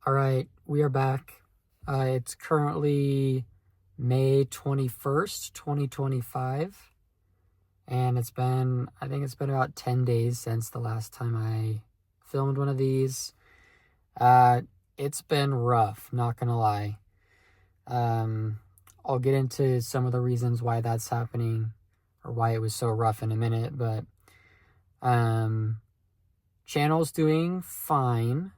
All right, we are back. It's currently May 21st, 2025, and I think it's been about 10 days since the last time I filmed one of these. It's been rough, not gonna lie. I'll get into some of the reasons why that's happening or why it was so rough in a minute, but channel's doing fine.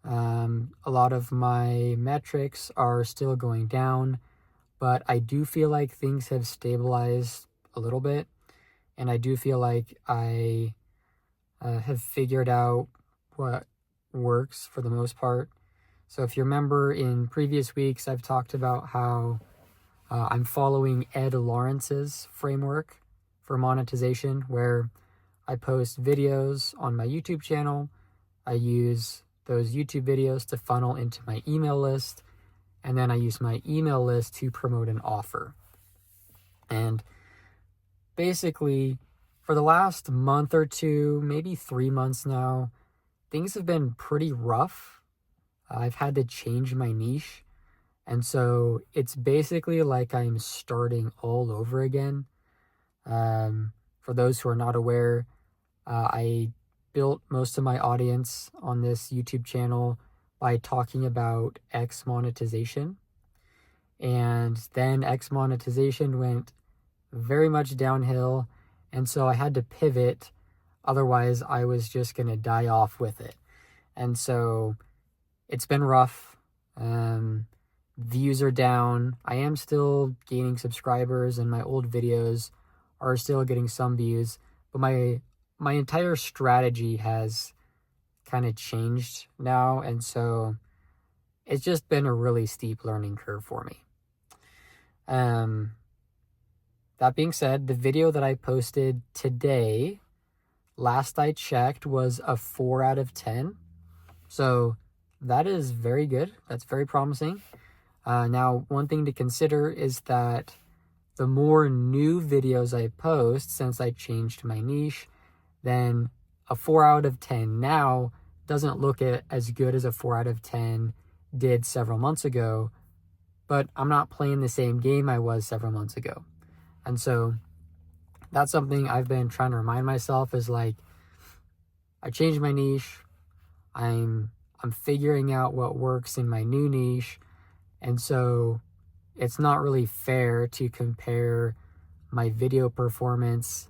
A lot of my metrics are still going down, but I do feel like things have stabilized a little bit, and I do feel like I have figured out what works for the most part. So if you remember in previous weeks, I've talked about how I'm following Ed Lawrence's framework for monetization, where I post videos on my YouTube channel. I use those YouTube videos to funnel into my email list, and then I use my email list to promote an offer. And basically, for the last month or two, maybe 3 months now, things have been pretty rough. I've had to change my niche, and so it's basically like I'm starting all over again. For those who are not aware, I built most of my audience on this YouTube channel by talking about X monetization. And then X monetization went very much downhill. And so I had to pivot. Otherwise, I was just going to die off with it. And so it's been rough. Views are down. I am still gaining subscribers, and my old videos are still getting some views. But my entire strategy has kind of changed now, and so it's just been a really steep learning curve for me. That being said, the video that I posted today, last I checked, was a 4 out of 10. So that is very good. That's very promising. Now, one thing to consider is that the more new videos I post since I changed my niche, then a 4 out of 10 now doesn't look as good as a 4 out of 10 did several months ago, but I'm not playing the same game I was several months ago. And so that's something I've been trying to remind myself is like, I changed my niche. I'm figuring out what works in my new niche. And so it's not really fair to compare my video performance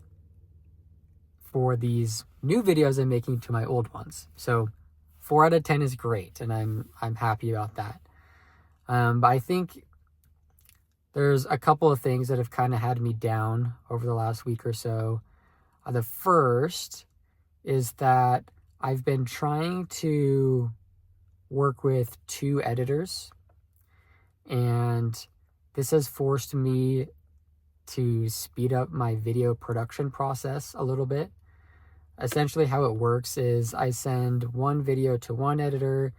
for these new videos I'm making to my old ones. So 4 out of 10 is great, and I'm happy about that. But I think there's a couple of things that have kind of had me down over the last week or so. The first is that I've been trying to work with 2 editors, and this has forced me to speed up my video production process a little bit. Essentially how it works is I send one video to one editor,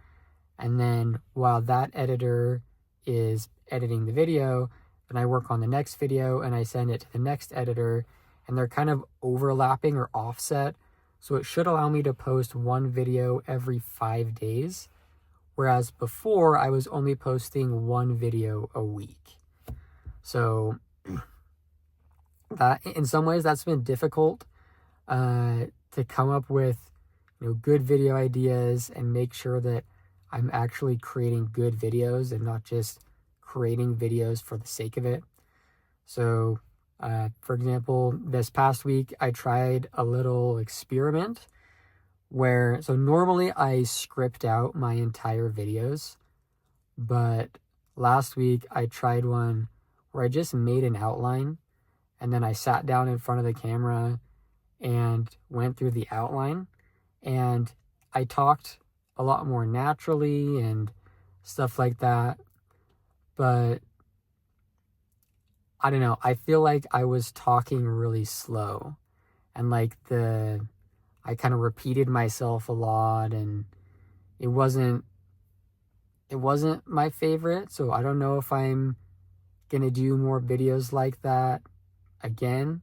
and then while that editor is editing the video, then I work on the next video and I send it to the next editor, and they're kind of overlapping or offset. So it should allow me to post one video every 5 days, whereas before I was only posting one video a week. So that in some ways that's been difficult to come up with good video ideas and make sure that I'm actually creating good videos and not just creating videos for the sake of it. So for example, this past week I tried a little experiment so normally I script out my entire videos, but last week I tried one where I just made an outline, and then I sat down in front of the camera and went through the outline, and I talked a lot more naturally and stuff like that. But I don't know, I feel like I was talking really slow, and like I kind of repeated myself a lot, and it wasn't my favorite. So I don't know if I'm gonna do more videos like that again,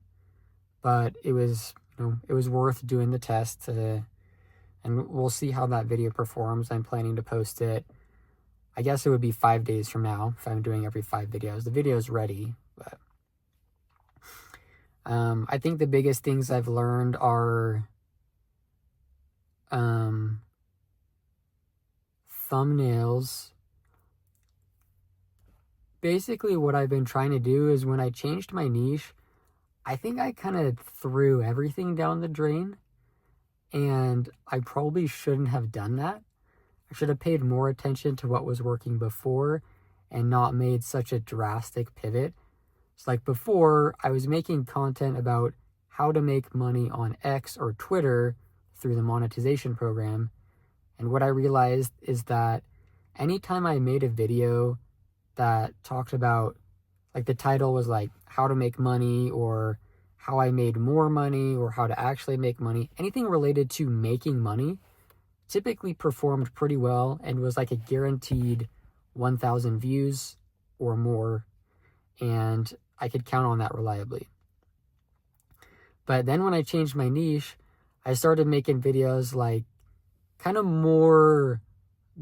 but it was worth doing the test and and we'll see how that video performs. I'm planning to post it, I guess it would be 5 days from now if I'm doing every 5 videos. The video is ready, but I think the biggest things I've learned are thumbnails. Basically, what I've been trying to do is when I changed my niche, I think I kind of threw everything down the drain, and I probably shouldn't have done that. I should have paid more attention to what was working before and not made such a drastic pivot. It's like before, I was making content about how to make money on X or Twitter through the monetization program. And what I realized is that anytime I made a video that talked about, like the title was like how to make money or how I made more money or how to actually make money, anything related to making money typically performed pretty well and was like a guaranteed 1,000 views or more, and I could count on that reliably. But then when I changed my niche, I started making videos like kind of more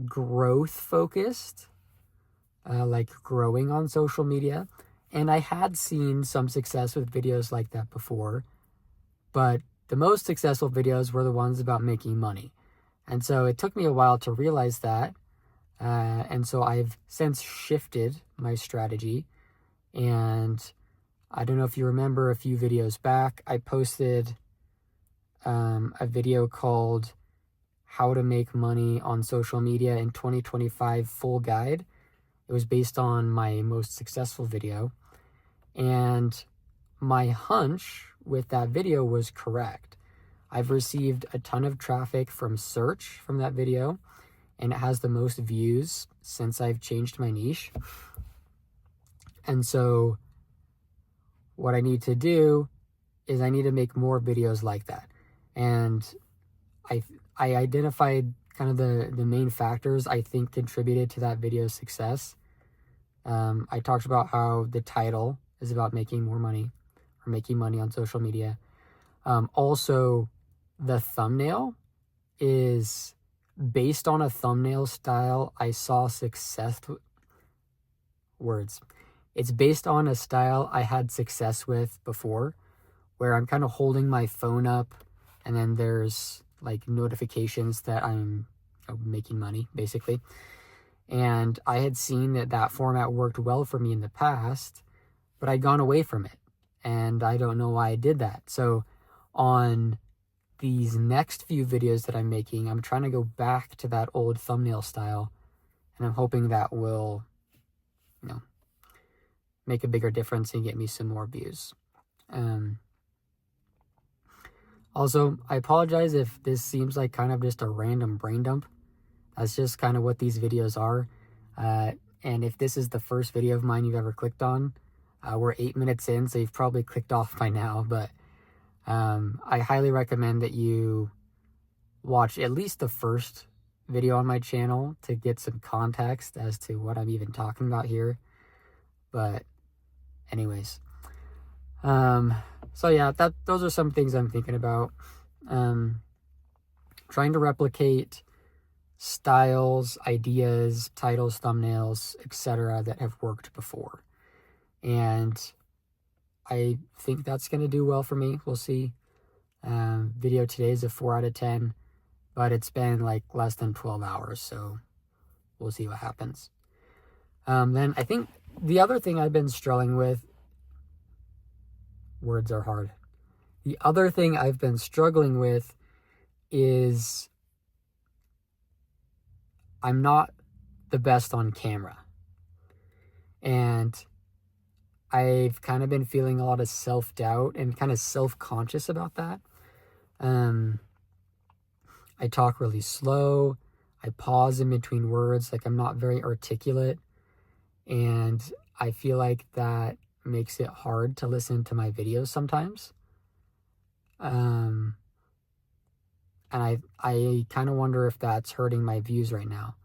growth focused, like growing on social media. And I had seen some success with videos like that before, but the most successful videos were the ones about making money. And so it took me a while to realize that. And so I've since shifted my strategy. And I don't know if you remember a few videos back, I posted a video called How to Make Money on Social Media in 2025 Full Guide. It was based on my most successful video. And my hunch with that video was correct. I've received a ton of traffic from search from that video, and it has the most views since I've changed my niche. And so what I need to do is I need to make more videos like that. And I identified kind of the main factors I think contributed to that video's success. I talked about how the title is about making more money or making money on social media. Also, the thumbnail is based on a thumbnail style I saw success words. It's based on a style I had success with before, where I'm kind of holding my phone up and then there's like notifications that I'm making money, basically. And I had seen that format worked well for me in the past, but I'd gone away from it. And I don't know why I did that. So on these next few videos that I'm making, I'm trying to go back to that old thumbnail style. And I'm hoping that will, make a bigger difference and get me some more views. Also, I apologize if this seems like kind of just a random brain dump. That's just kind of what these videos are. And if this is the first video of mine you've ever clicked on, we're 8 minutes in, so you've probably clicked off by now. But I highly recommend that you watch at least the first video on my channel to get some context as to what I'm even talking about here. But anyways, so yeah, those are some things I'm thinking about. Trying to replicate styles, ideas, titles, thumbnails, etc. that have worked before. And I think that's going to do well for me. We'll see. Video today is a 4 out of 10, but it's been like less than 12 hours, so we'll see what happens. Then I think the other thing I've been struggling with, words are hard. The other thing I've been struggling with is I'm not the best on camera. And I've kind of been feeling a lot of self-doubt and kind of self-conscious about that. I talk really slow. I pause in between words, like I'm not very articulate. And I feel like that makes it hard to listen to my videos sometimes. And I kind of wonder if that's hurting my views right now.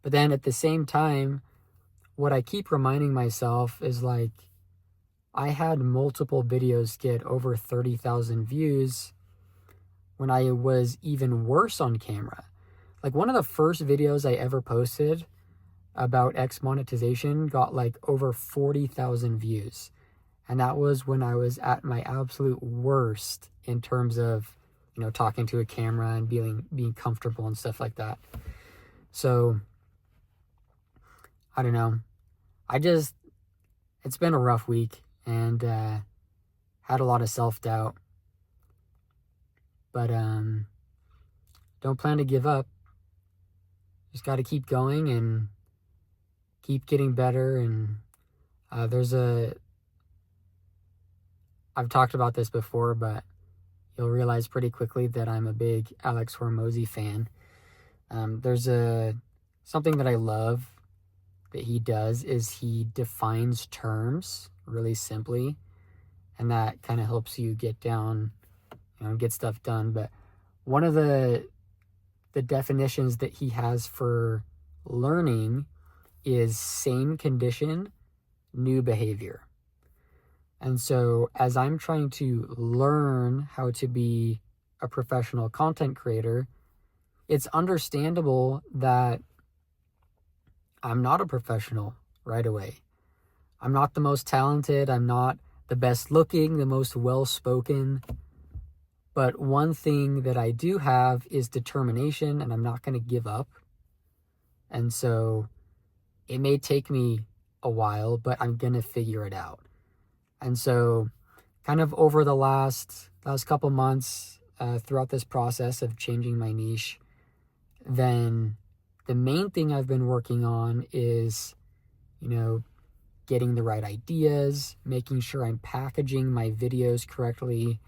But then at the same time, what I keep reminding myself is like, I had multiple videos get over 30,000 views when I was even worse on camera. Like one of the first videos I ever posted about X monetization got like over 40,000 views. And that was when I was at my absolute worst in terms of, talking to a camera and being comfortable and stuff like that. So, I don't know. It's been a rough week and had a lot of self-doubt. But don't plan to give up. Just got to keep going and keep getting better. And I've talked about this before, but you'll realize pretty quickly that I'm a big Alex Hormozi fan. There's something that I love that he does is he defines terms really simply, and that kind of helps you get down, get stuff done. But one of the definitions that he has for learning is same condition, new behavior. And so as I'm trying to learn how to be a professional content creator, it's understandable that I'm not a professional right away. I'm not the most talented. I'm not the best looking, the most well-spoken. But one thing that I do have is determination, and I'm not going to give up. And so it may take me a while, but I'm going to figure it out. And so kind of over the last couple months, throughout this process of changing my niche, then the main thing I've been working on is, getting the right ideas, making sure I'm packaging my videos correctly.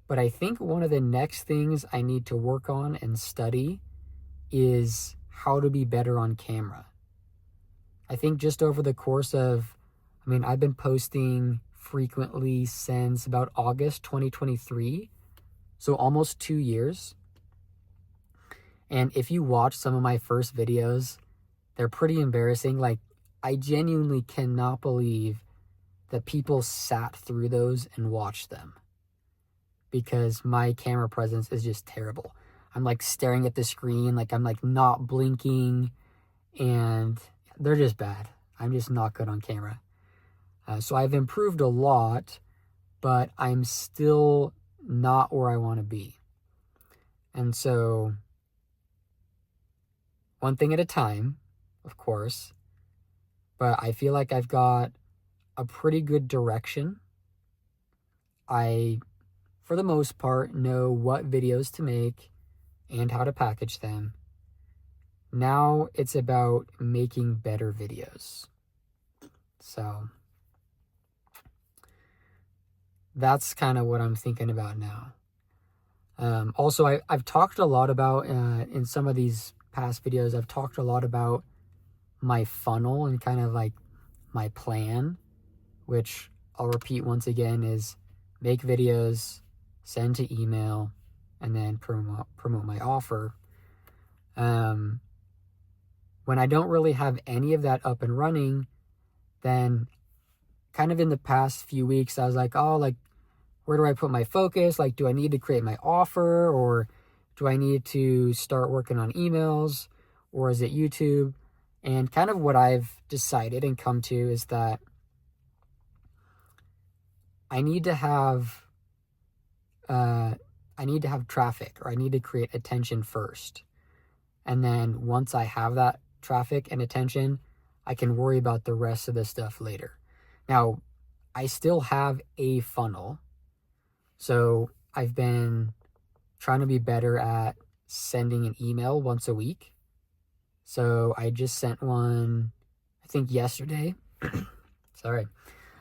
But I think one of the next things I need to work on and study is how to be better on camera. I think just over the course of, I've been posting frequently since about August 2023, so almost 2 years. And if you watch some of my first videos, they're pretty embarrassing. Like, I genuinely cannot believe that people sat through those and watched them, because my camera presence is just terrible. I'm like staring at the screen, like I'm like not blinking, and they're just bad. I'm just not good on camera. So I've improved a lot, but I'm still not where I want to be. And so one thing at a time, of course, but I feel like I've got a pretty good direction. I, for the most part, know what videos to make and how to package them. Now it's about making better videos. So that's kind of what I'm thinking about now. Also, I've talked a lot about, in some of these past videos, I've talked a lot about my funnel and kind of like my plan, which I'll repeat once again is make videos, send to email, and then promote my offer. When I don't really have any of that up and running, then kind of in the past few weeks, I was like, where do I put my focus? Like, do I need to create my offer, or do I need to start working on emails, or is it YouTube? And kind of what I've decided and come to is that I need to have traffic, or I need to create attention first. And then once I have that traffic and attention, I can worry about the rest of the stuff later. Now, I still have a funnel. So I've been trying to be better at sending an email once a week. So I just sent one, I think yesterday. Sorry.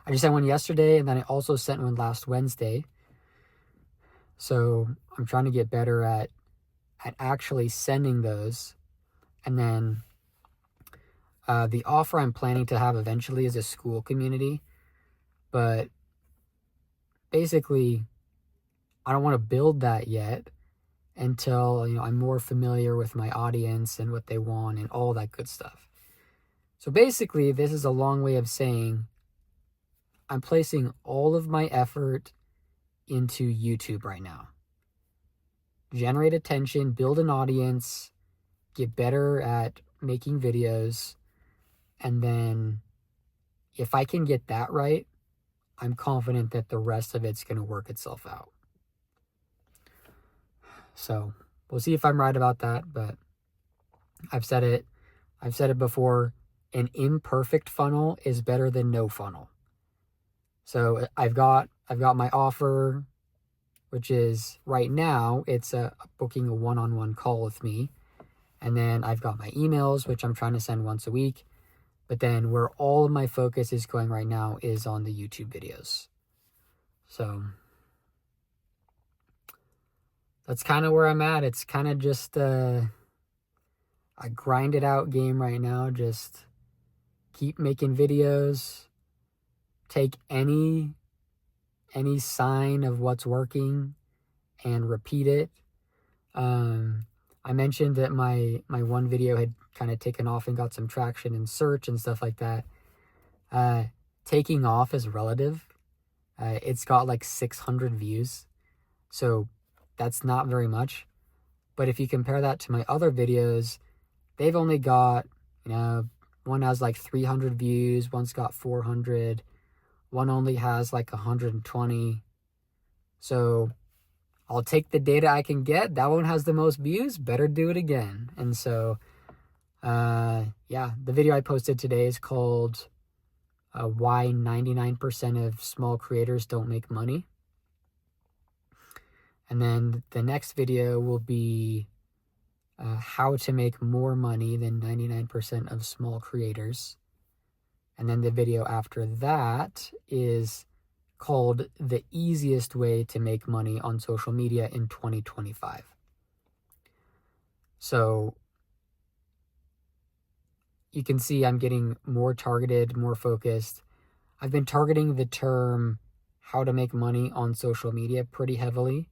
I just sent one yesterday, and then I also sent one last Wednesday. So I'm trying to get better at actually sending those. And then the offer I'm planning to have eventually is a school community. But basically, I don't want to build that yet until I'm more familiar with my audience and what they want and all that good stuff. So basically, this is a long way of saying I'm placing all of my effort into YouTube right now. generate attention, build an audience, get better at making videos, and then if I can get that right, I'm confident that the rest of it's going to work itself out. So we'll see if I'm right about that, but I've said it before, an imperfect funnel is better than no funnel. So I've got my offer, which is right now, it's booking a one-on-one call with me. And then I've got my emails, which I'm trying to send once a week. But then where all of my focus is going right now is on the YouTube videos. So that's kind of where I'm at. It's kind of just a grinded out game right now. Just keep making videos. Take any sign of what's working and repeat it. I mentioned that my one video had kind of taken off and got some traction in search and stuff like that. Taking off is relative. It's got like 600 views. So that's not very much. But if you compare that to my other videos, they've only got, one has like 300 views, one's got 400, one only has like 120. So I'll take the data I can get. That one has the most views. Better do it again. And so, the video I posted today is called Why 99% of Small Creators Don't Make Money. And then the next video will be how to make more money than 99% of small creators. And then the video after that is called The Easiest Way to Make Money on Social Media in 2025. So you can see I'm getting more targeted, more focused. I've been targeting the term how to make money on social media pretty heavily.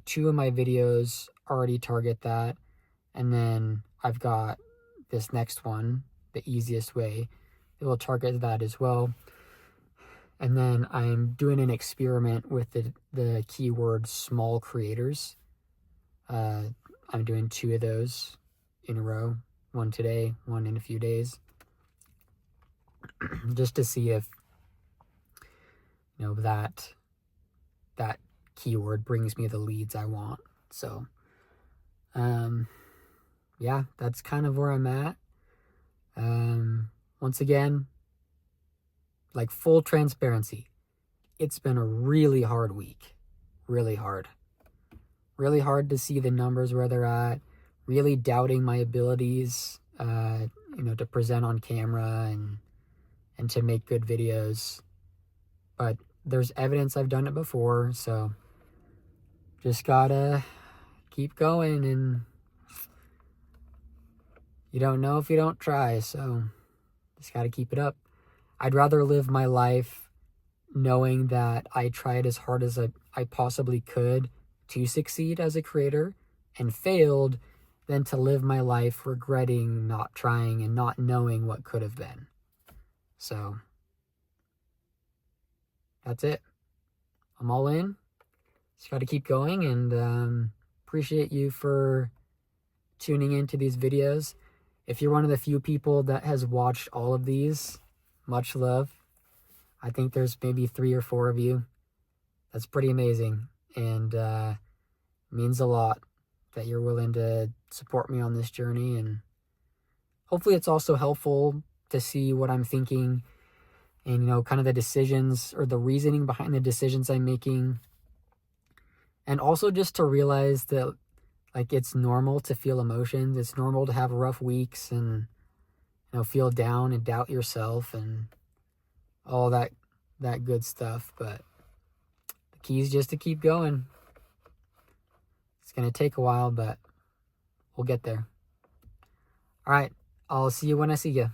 2 of my videos already target that. And then I've got this next one, The Easiest Way. It will target that as well. And then I'm doing an experiment with the keyword small creators. I'm doing 2 of those in a row. One today, one in a few days. Just to see if, that keyword brings me the leads I want. So, that's kind of where I'm at. Once again, like full transparency, it's been a really hard week. Really hard. Really hard to see the numbers where they're at. Really doubting my abilities, to present on camera and to make good videos. But there's evidence I've done it before, so just gotta keep going, and you don't know if you don't try, so just gotta keep it up. I'd rather live my life knowing that I tried as hard as I possibly could to succeed as a creator and failed than to live my life regretting not trying and not knowing what could have been. So that's it. I'm all in. Just got to keep going, and appreciate you for tuning into these videos. If you're one of the few people that has watched all of these, much love. I think there's maybe 3 or 4 of you. That's pretty amazing, and means a lot that you're willing to support me on this journey. And hopefully it's also helpful to see what I'm thinking and, kind of the decisions or the reasoning behind the decisions I'm making. And also just to realize that, it's normal to feel emotions. It's normal to have rough weeks and, feel down and doubt yourself and all that good stuff. But the key is just to keep going. It's going to take a while, but we'll get there. All right. I'll see you when I see you.